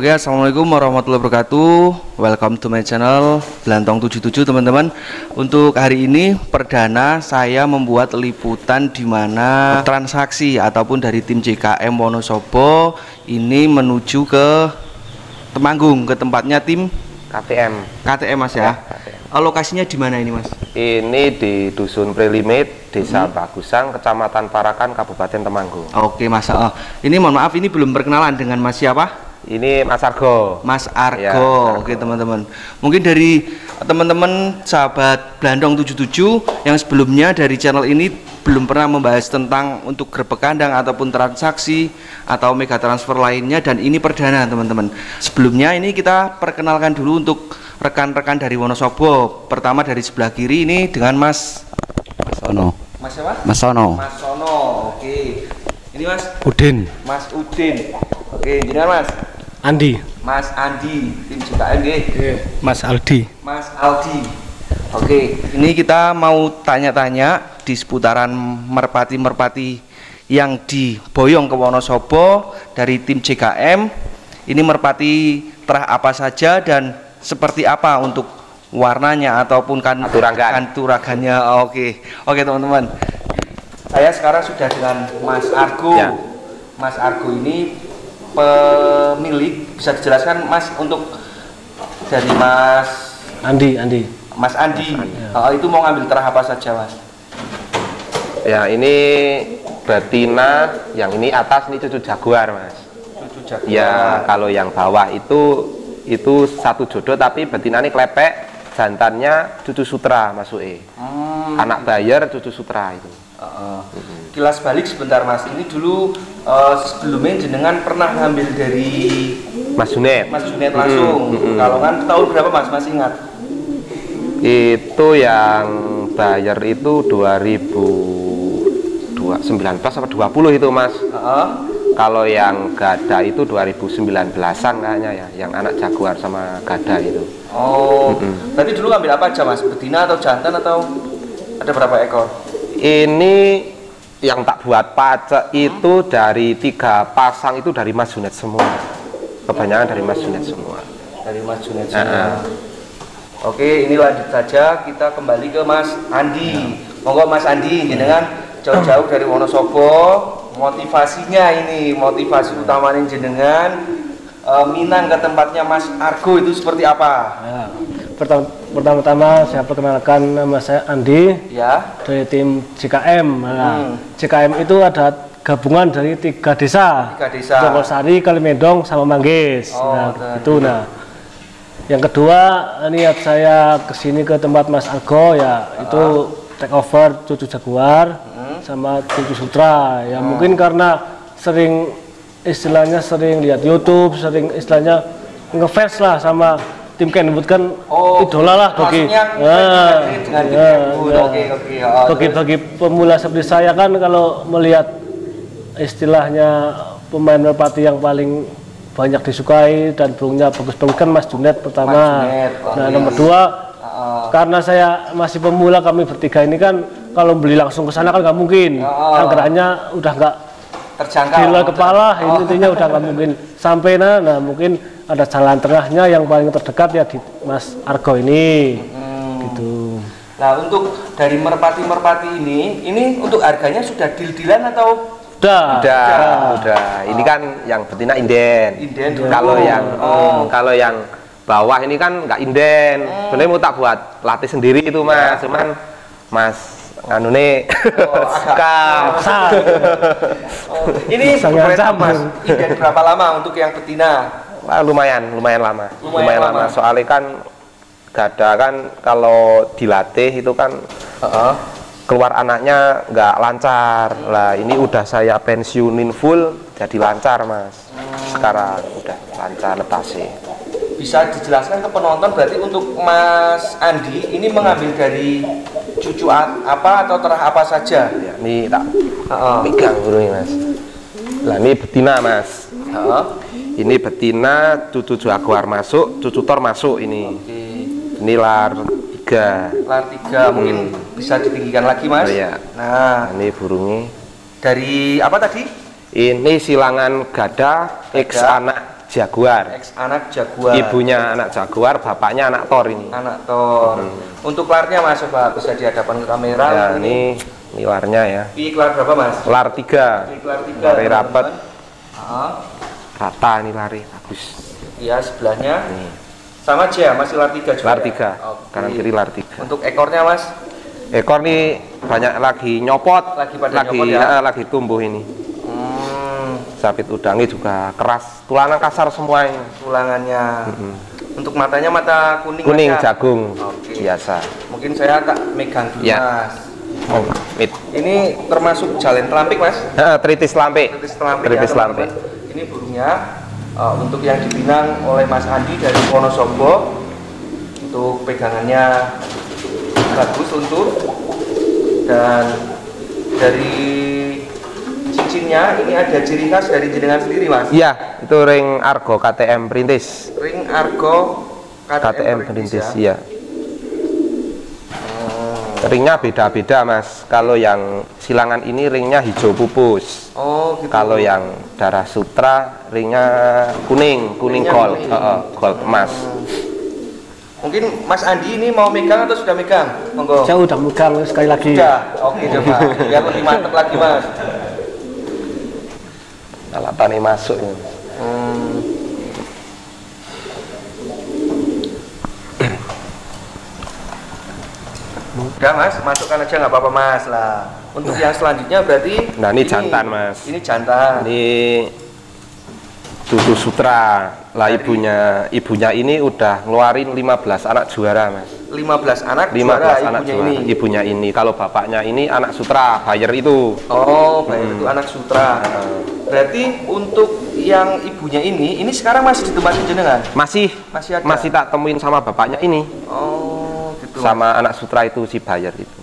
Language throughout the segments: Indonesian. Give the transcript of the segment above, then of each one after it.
Oke, assalamualaikum warahmatullahi wabarakatuh. Welcome to my channel Blantong 77 teman-teman. Untuk hari ini perdana saya membuat liputan di mana transaksi ataupun dari tim JKM Wonosobo ini menuju ke Temanggung, ke tempatnya tim KTM Mas ya. Lokasinya di mana ini Mas? Ini di Dusun Prelimit, Desa Bagusang, Kecamatan Parakan, Kabupaten Temanggung. Oke Mas, ini mohon maaf ini belum perkenalan dengan Mas siapa? Ini Mas Argo. Mas Argo, ya, oke teman-teman. Mungkin dari teman-teman sahabat Blantong 77 yang sebelumnya dari channel ini belum pernah membahas tentang untuk gerbek kandang ataupun transaksi atau mega transfer lainnya, dan ini perdana teman-teman. Sebelumnya ini kita perkenalkan dulu untuk rekan-rekan dari Wonosobo. Pertama dari sebelah kiri ini dengan Mas Sono. Mas siapa? Mas Sono. Mas Sono, oke. Ini Mas Udin. Mas Udin. Oke, jenengan Mas Andi. Mas Andi, tim JKM nggih. Mas Aldi. Mas Aldi. Oke, ini kita mau tanya-tanya di seputaran merpati-merpati yang diboyong ke Wonosobo dari tim JKM. Ini merpati terah apa saja dan seperti apa untuk warnanya ataupun kanturagannya. Oke teman-teman. Saya sekarang sudah dengan Mas Argo. Ya. Mas Argo ini pemilik, bisa dijelaskan Mas untuk dari Mas Andi. Mas Andi. Ya. Itu mau ngambil terah apa saja Mas? Ya, ini betina, yang ini atas ini cucu jaguar Mas. Cucu jaguar. Ya, kalau yang bawah itu satu jodoh tapi betina ini klepek, jantannya cucu sutra Mas Ue. Anak bayer cucu sutra itu. Kilas balik sebentar Mas, ini dulu sebelumnya jenengan pernah ngambil dari Mas Junet langsung. Kalau kan tahun berapa Mas, masih ingat? Itu yang bayar itu 2019 apa 20 itu Mas. Kalau yang gada itu 2019-an kayaknya ya, yang anak jaguar sama gada itu. Berarti dulu ngambil apa aja Mas? Betina atau jantan atau ada berapa ekor? Ini yang tak buat pacak itu dari 3 pasang itu dari Mas Junet semua. Kebanyakan dari Mas Junet semua. Dari Mas Junet semua. Oke, ini lanjut saja, kita kembali ke Mas Andi. Monggo Mas Andi, jenengan jauh-jauh dari Wonosobo, motivasinya ini, motivasi utamanya jenengan minang ke tempatnya Mas Argo itu seperti apa? Ya. Pertama-tama saya perkenalkan, nama saya Andi ya, dari tim JKM. JKM itu ada gabungan dari 3 desa. Jogosari, Kalimendong, sama Manggis. Itu. Yang kedua, niat saya kesini ke tempat Mas Argo ya, itu take over cucu jaguar sama cucu sutra. Ya mungkin karena sering lihat YouTube, sering istilahnya ngefans lah sama tim Kenwood kan, idola lah bagi bagi pemula seperti saya kan, kalau melihat istilahnya pemain merpati yang paling banyak disukai dan burungnya bagus-bagus kan Mas Junet pertama. Nomor 2, karena saya masih pemula, kami bertiga ini kan kalau beli langsung ke sana kan nggak mungkin, anggarannya udah nggak terjangkau di luar kepala, intinya udah nggak mungkin sampai. Nah mungkin ada jalan tengahnya yang paling terdekat ya di Mas Argo ini. Gitu. Nah, untuk dari merpati-merpati ini untuk harganya sudah deal-dealan atau udah. Ini kan yang betina inden. Kalau yang bawah ini kan nggak inden. Sebenarnya mau tak buat latih sendiri itu Mas, cuman Mas anune ini berapa Mas? Inden berapa lama untuk yang betina? Lumayan lama. Soalnya kan gada kan kalau dilatih itu kan keluar anaknya nggak lancar lah. Ini udah saya pensiunin full jadi lancar Mas. Sekarang udah lancar netasi. Bisa dijelaskan ke penonton, berarti untuk Mas Andi ini mengambil dari cucu apa atau terah apa saja? Ya, ini tak pegang burungnya Mas. Lah ini betina Mas. Ini betina, cucu jaguar masuk, cucu tor masuk ini. Ini lar 3. Lar 3 mungkin bisa ditinggikan lagi Mas. Ya. Nah, ini burungnya dari apa tadi? Ini silangan gada X anak jaguar. Ex anak jaguar. Ibunya anak jaguar, bapaknya anak Thor ini. Anak Thor. Untuk larnya Mas, coba bisa di hadapan kamera. Ya, ini larnya ya. Pi lar berapa Mas? Lar 3. Lar 3. Lari rapat. Rata ini lari, bagus. Iya, sebelahnya. Nih. Sama aja, masih lar 3 juga. Lar 3. Kanan kiri lar 3. Untuk ekornya Mas? Ekor nih banyak lagi nyopot. Nyopot ya? Lagi tumbuh ini. Sapit udangnya juga keras, tulangan kasar semua ini. Tulangannya. Untuk matanya mata kuning. Kuning jagung. Biasa. Mungkin saya tak megang dulu ya. Mas. Ini termasuk jalen telampik Mas? Tritis lampik. Tritis lampik. Ini burungnya untuk yang dipinang oleh Mas Andi dari Wonosobo. Untuk pegangannya bagus, lentur, dan dari cincinnya ini ada ciri khas dari jenengan sendiri Mas? Iya, itu ring Argo KTM Perintis. Ring Argo KTM Perintis, ya. Ringnya beda-beda Mas. Kalau yang silangan ini ringnya hijau pupus. Oh gitu. Kalau yang darah sutra ringnya kuning gold, gold emas. Mungkin Mas Andi ini mau megang atau sudah megang? Monggo. Saya udah megang sekali lagi. Sudah. Oke, coba. Biar lebih mantap lagi Mas. Alatannya masuk. Udah Mas, masukkan aja nggak apa-apa Mas lah. Untuk yang selanjutnya berarti. Nah ini jantan Mas. Ini jantan. Ini Dudu Sutra. Lah ibunya ini udah ngeluarin 15 anak juara Mas. 15 anak 15 juara anak juara ibunya ini. Kalau bapaknya ini anak sutra, Bayer itu. Oh, Bayer itu anak sutra. Berarti untuk yang ibunya ini sekarang masih ditempatin jenengan? Masih ada. Masih tak temuin sama bapaknya ini. Oh, gitu. Sama anak sutra itu si Bayer itu.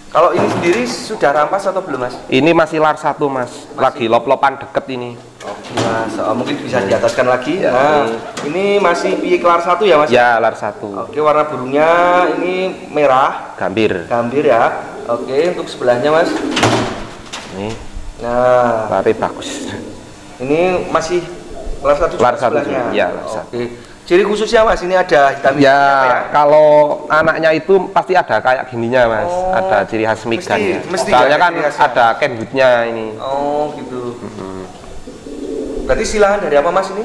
Kalau ini sendiri sudah rampas atau belum Mas? Ini masih lar 1 Mas. Lagi lop-lopan deket ini. Oke Mas, mungkin bisa diataskan lagi. Ya, nah, ini masih piik lar 1 ya Mas? Ya, lar 1. Oke, warna burungnya ini merah. Gambir. Gambir ya. Oke, untuk sebelahnya Mas. Ini. Nah, lari bagus. Ini masih lar 1 lar 1 ya, lar 1. Oke. Ciri khususnya Mas, ini ada hitam ya, kalau anaknya itu pasti ada kayak gininya Mas. Ada ciri khas migan ya. Soalnya kan ada kenwoodnya ini. Oh gitu. Berarti silangan dari apa Mas ini?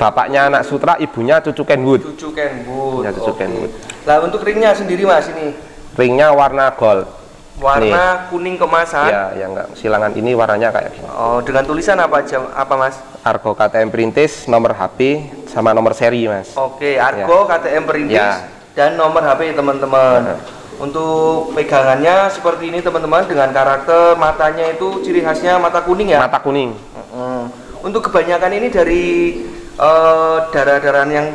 Bapaknya anak sutra, ibunya cucu kenwood. Cucu kenwood. Ya, cucu kenwood. Lah untuk ringnya sendiri Mas ini? Ringnya warna gold. Warna kuning kemasan. Ya, yang enggak silangan ini warnanya kayak gini. Oh, dengan tulisan apa aja? Apa Mas? Argo KTM Perintis, nomor HP sama nomor seri Mas. Oke, Argo ya. KTM Perintis dan nomor HP teman-teman. Untuk pegangannya seperti ini teman-teman, dengan karakter matanya itu ciri khasnya mata kuning ya? Mata kuning. Untuk kebanyakan ini dari darah-darahan yang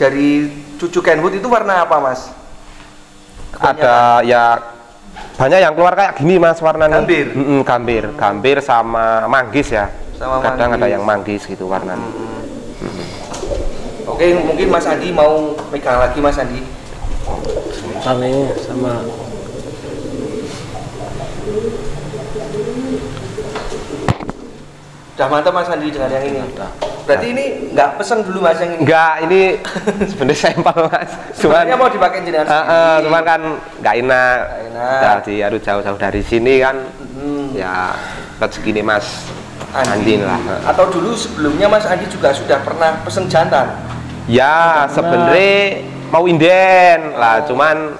dari cucu kenwood itu warna apa Mas? Ada ya banyak yang keluar kayak gini Mas warnanya. Gambir. Gambir sama manggis ya. Sama kadang manggis. Ada yang manggis gitu warnanya. Oke, mungkin Mas Andi mau megang lagi Mas Andi. Ini sama. Udah mantap Mas Andi dengan yang ini. Berarti ini nggak pesen dulu Mas yang ini? Enggak, ini sebenarnya sampel Mas. Sebenarnya mau dipakai jenengan sendiri. Cuman kan nggak enak. Jadi harus jauh-jauh dari sini kan. Ya rezeki nih Mas Andi lah. Atau dulu sebelumnya Mas Andi juga sudah pernah pesen jantan? Ya sebenarnya mau inden lah, cuman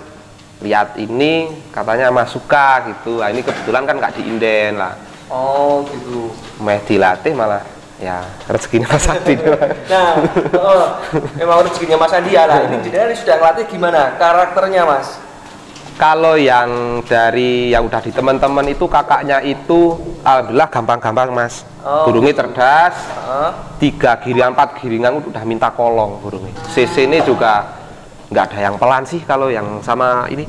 lihat ini katanya Mas suka gitu. Nah, ini kebetulan kan nggak diinden lah. Oh gitu. Meh dilatih malah ya rezekinya Mas Andi. Nah, memang rezekinya Mas Andi ya lah. Ini jenengan sudah ngelatih gimana karakternya Mas? Kalau yang dari yang udah di teman-teman itu kakaknya itu alhamdulillah gampang-gampang Mas. Burungnya cerdas. 3 giringan 4 giringan udah minta kolong burungnya. CC ini juga nggak ada yang pelan sih kalau yang sama ini.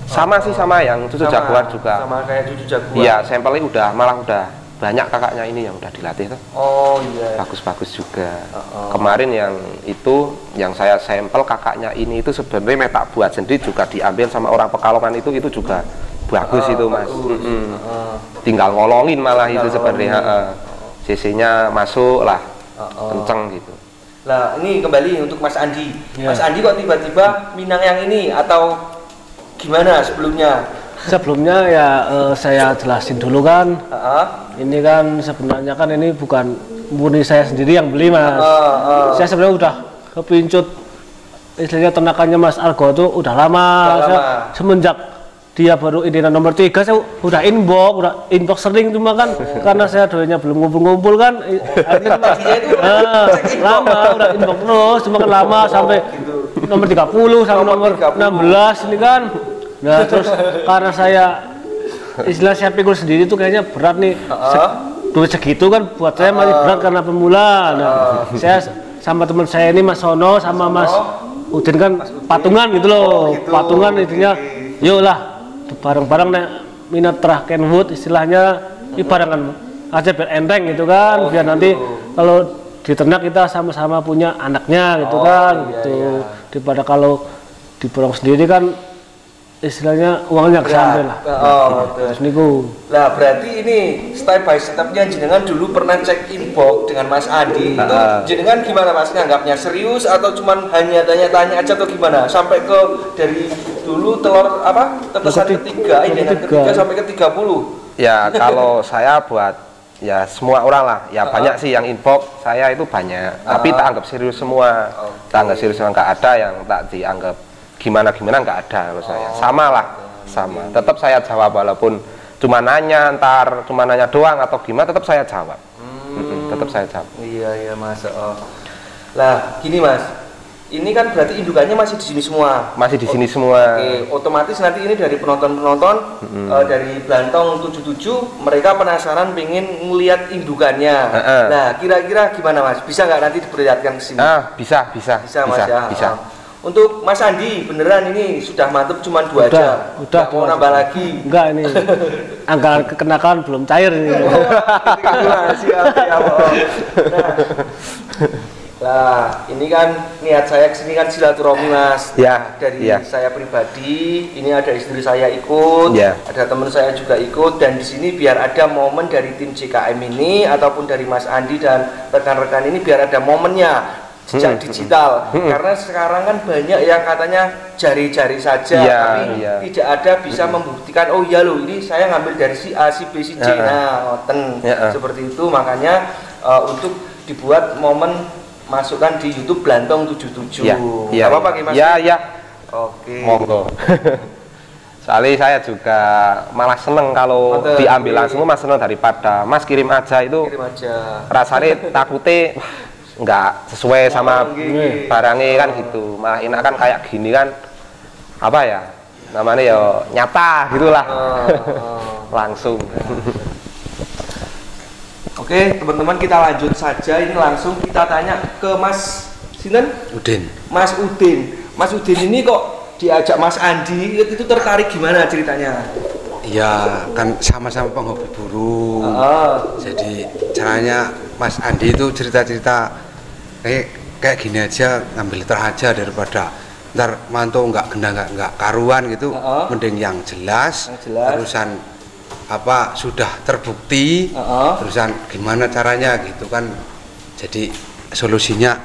Sama sih sama yang cucu jaguar juga. Sama kayak cucu jaguar. Iya, sampelnya malah udah banyak kakaknya ini yang udah dilatih tuh. Oh iya. Bagus-bagus juga. Kemarin yang itu yang saya sampel kakaknya ini itu sebenarnya tak buat sendiri juga diambil sama orang Pekalongan itu juga bagus itu Mas. Tinggal ngolongin malah itu sebenarnya. CC-nya masuk lah. kenceng gitu. Nah ini kembali untuk Mas Andi. Mas Andi kok tiba-tiba minang yang ini atau gimana sebelumnya? Sebelumnya ya saya jelasin dulu kan. Ini kan sebenarnya kan ini bukan murni saya sendiri yang beli Mas. Saya sebenarnya udah kepincut istilahnya ternakannya Mas Argo itu udah lama. Saya, semenjak dia baru ini nomor 3 saya udah inbox sering, cuma kan karena saya doanya belum ngumpul-ngumpul kan lama udah inbox terus, cuma kan lama sampai nomor 30 sampai nomor 16 ini kan. Nah terus karena saya istilah saya pikir sendiri tuh kayaknya berat nih, duit segitu kan buat saya masih berat karena pemula. Nah saya sama teman saya ini Mas Sono sama Mas Udin kan patungan gitu loh, patungan intinya yuk lah bareng-bareng minat terah Kenwood istilahnya ibaratkan aja biar enteng gitu kan, biar nanti kalau di ternak kita sama-sama punya anaknya gitu kan gitu. Daripada kalau diborong sendiri kan istilahnya uangnya kesampe lah. Terus niku. Lah berarti ini step by stepnya jenengan dulu pernah cek inbox dengan Mas Andi. Itu jenengan gimana Mas, nganggapnya serius atau cuman hanya tanya-tanya aja atau gimana? Sampai ke dari dulu telur apa? Tetesan ketiga, dengan ketiga sampai ke 30. Ya kalau saya buat ya semua orang lah. Ya banyak sih yang inbox saya itu banyak. Tapi tak anggap serius semua. Tak anggap serius, nggak ada yang tak dianggap gimana nggak ada kalau saya. Sama lah, sama. Tetap saya jawab walaupun cuma nanya doang atau gimana, tetap saya jawab. Tetap saya jawab. Iya Mas. Lah gini Mas, ini kan berarti indukannya masih di sini semua. Masih di sini semua. Oke, otomatis nanti ini dari penonton dari Blantong 77 mereka penasaran pengen ngelihat indukannya. Nah kira-kira gimana Mas? Bisa nggak nanti diperlihatkan ke sini? Bisa Mas ya. Bisa. Untuk Mas Andi, beneran ini sudah mantep cuma 2 aja? Udah mau nambah lagi? Enggak ini, anggaran kekenakan belum cair ini. Siap. Nah, ini kan niat saya kesini kan silaturahmi Mas. Dari saya pribadi, ini ada istri saya ikut, ada teman saya juga ikut, dan di sini biar ada momen dari tim JKM ini ataupun dari Mas Andi dan rekan-rekan ini biar ada momennya. Jejak digital, karena sekarang kan banyak yang katanya jari-jari saja, tapi tidak ada bisa membuktikan oh iya loh ini saya ngambil dari si A, si B, si C. Seperti itu, makanya untuk dibuat momen masukkan di YouTube Blantong 77. Apa Pak Mas? Oke. Monggo. Soalnya saya juga malah seneng kalau diambil langsung, mas seneng daripada Mas kirim aja itu. Rasanya takutnya nggak sesuai sama barangnya kan gitu. Malah enak kan kayak gini kan, apa ya namanya ya, nyata gitulah. Langsung. Oke teman-teman, kita lanjut saja. Ini langsung kita tanya ke Mas Sinten? Udin. Mas Udin ini kok diajak Mas Andi itu tertarik gimana ceritanya? Ya kan sama-sama penghobi burung. Jadi caranya Mas Andi itu cerita-cerita kayak gini aja, ngambil terah aja daripada ntar mantu nggak karuan gitu. Mending yang jelas. Terusan apa sudah terbukti, terusan gimana caranya gitu kan. Jadi solusinya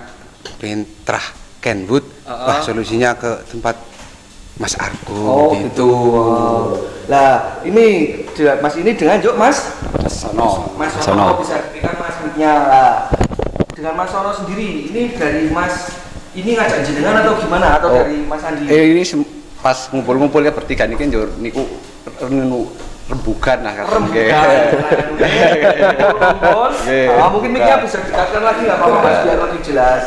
pengen terah Kenwood, wah solusinya ke tempat Mas Argo gitu. Lah ini Mas ini dengan Mas Sono. Mas Sono bisa diberikan Mas mic-nya lah. Dengan Mas Sono sendiri ini dari Mas ini ngajak jenengan atau gimana atau dari Mas Andi? Ini pas ngumpul-ngumpul ya bertiga nih kan niku rembugan lah kan. Mungkin mic-nya bisa dikatakan lagi nggak apa-apa Mas biar lebih jelas.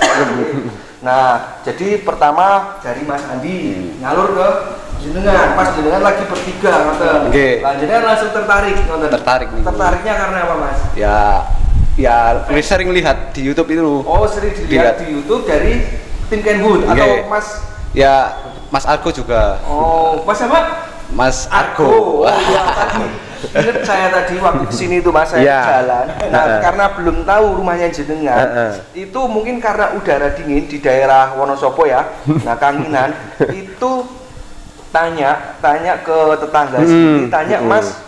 Nah, jadi pertama dari Mas Andi ngalur ke jenengan, pas jenengan lagi bertiga ngoten. Lah jenengan langsung tertarik ngoten. Tertariknya karena apa Mas? Ya sering lihat di YouTube itu. Oh, sering dilihat di YouTube dari tim Kenwood atau Mas? Ya, Mas Argo juga. Oh, Mas apa? Mas Argo. Ya, tadi ingat saya tadi waktu kesini itu Mas saya jalan. Nah, karena belum tahu rumahnya jenengan, itu mungkin karena udara dingin di daerah Wonosobo ya. Nah, Kanginan itu tanya ke tetangga sini, tanya Mas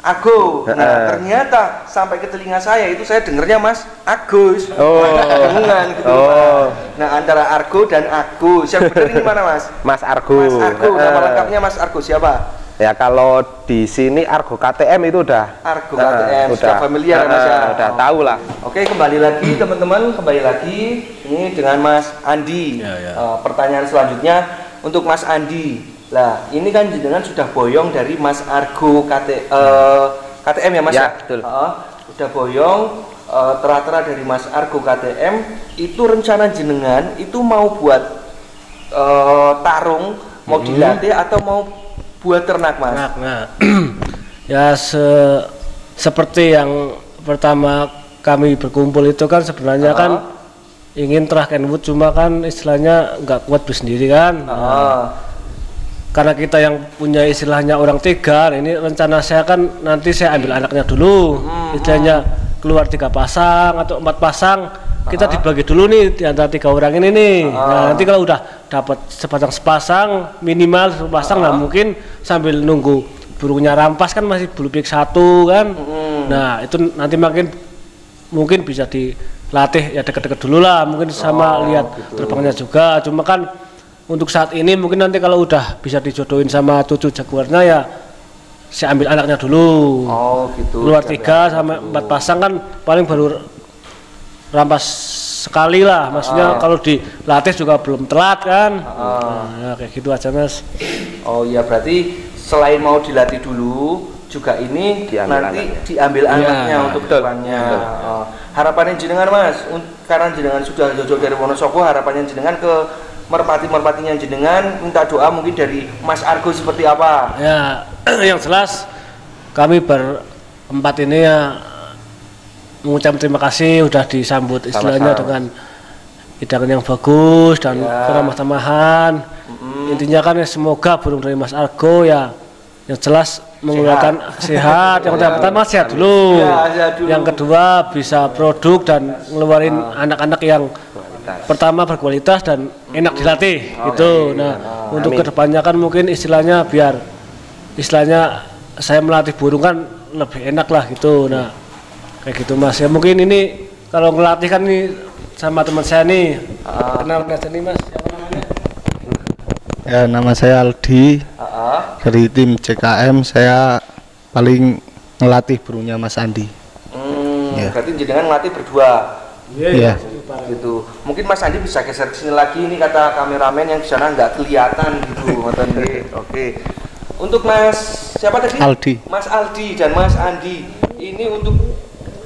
Ago. Nah, ternyata sampai ke telinga saya itu saya dengernya Mas Agus. Gabungan gitu. Nah, antara Argo dan Agus. Yang benar ini mana Mas? Mas Argo. Mas Argo. Nama lengkapnya Mas Argo siapa? Ya kalau di sini Argo KTM itu udah. Argo KTM sudah familiar Mas ya. Udah tahu lah. Oke, kembali lagi teman-teman, kembali lagi ini dengan Mas Andi. Pertanyaan selanjutnya untuk Mas Andi. Lah, ini kan jenengan sudah boyong dari Mas Argo KTM ya Mas ya? Betul. Udah boyong tera-tera dari Mas Argo KTM, itu rencana jenengan itu mau buat tarung, mau dilatih atau mau buat ternak Mas? Nah, ya seperti yang pertama kami berkumpul itu kan sebenarnya kan ingin track and wood, cuma kan istilahnya nggak kuat sendiri kan. Karena kita yang punya istilahnya orang tiga, ini rencana saya kan nanti saya ambil anaknya dulu, istilahnya keluar 3 pasang atau 4 pasang, kita dibagi dulu nih di antara 3 orang ini nih. Nah, nanti kalau udah dapat sepasang minimal sepasang, nah mungkin sambil nunggu burungnya rampas kan masih belum pick 1 kan. Nah itu nanti mungkin bisa dilatih ya deket-deket dulu lah, mungkin sama lihat terbangnya juga. Cuma kan untuk saat ini mungkin nanti kalau udah bisa dijodohin sama cucu jaguarnya ya saya ambil anaknya dulu. Gitu. Keluar 3 sampai 4 pasang kan paling baru rampas sekali lah, maksudnya kalau dilatih juga belum telat kan. Nah, kayak gitu aja Mas. Oh iya, berarti selain mau dilatih dulu juga ini diambil anaknya untuk depannya. Harapannya jenengan Mas, karena jenengan sudah jauh dari Wonosobo, harapannya jenengan ke merpati-merpatinya jenengan, minta doa mungkin dari Mas Argo seperti apa? Ya, yang jelas kami berempat ini ya mengucap terima kasih udah disambut istilahnya dengan hidangan yang bagus dan keramah-tamahan. Intinya kan ya, semoga burung dari Mas Argo ya yang jelas mengeluarkan sehat. Yang pertama sehat dulu. Yang kedua bisa produk dan ngeluarin anak-anak yang pertama berkualitas dan enak dilatih gitu. Nah, untuk kedepannya kan mungkin istilahnya biar saya melatih burung kan lebih enak lah gitu. Nah, kayak gitu Mas. Ya mungkin ini kalau ngelatih kan nih sama teman saya nih. Kenal aja nih Mas. Siapa namanya? Ya, nama saya Aldi. Dari tim CKM saya paling ngelatih burungnya Mas Andi. Berarti jenengan ngelatih berdua. Iya. Gitu. Mungkin Mas Andi bisa geser ke sini lagi, ini kata kameramen yang di sana nggak kelihatan gitu. Oke. Untuk Mas siapa tadi? Aldi. Mas Aldi dan Mas Andi. Ini untuk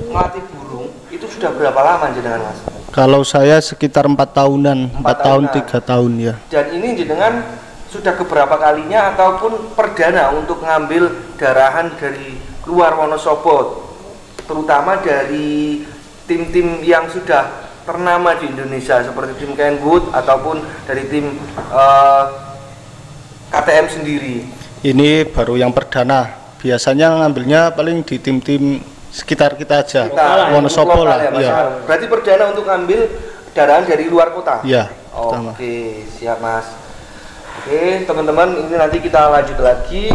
melatih burung itu sudah berapa lama jenengan Mas? Kalau saya sekitar 4 tahunan, 4 tahun 3 tahun ya. Dan ini jenengan sudah keberapa kalinya ataupun perdana untuk ngambil darahan dari luar Wonosobo, terutama dari tim-tim yang sudah ternama di Indonesia seperti tim Kenwood ataupun dari tim KTM sendiri. Ini baru yang perdana. Biasanya ngambilnya paling di tim-tim sekitar kita aja. Wonosobo lah. Ya. Berarti perdana untuk ngambil darahan dari luar kota. Iya. Oke, siap Mas. Oke, teman-teman, ini nanti kita lanjut lagi.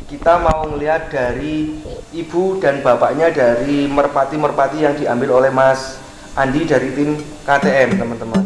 Kita mau melihat dari ibu dan bapaknya dari merpati-merpati yang diambil oleh Mas Andi dari tim KTM, teman-teman.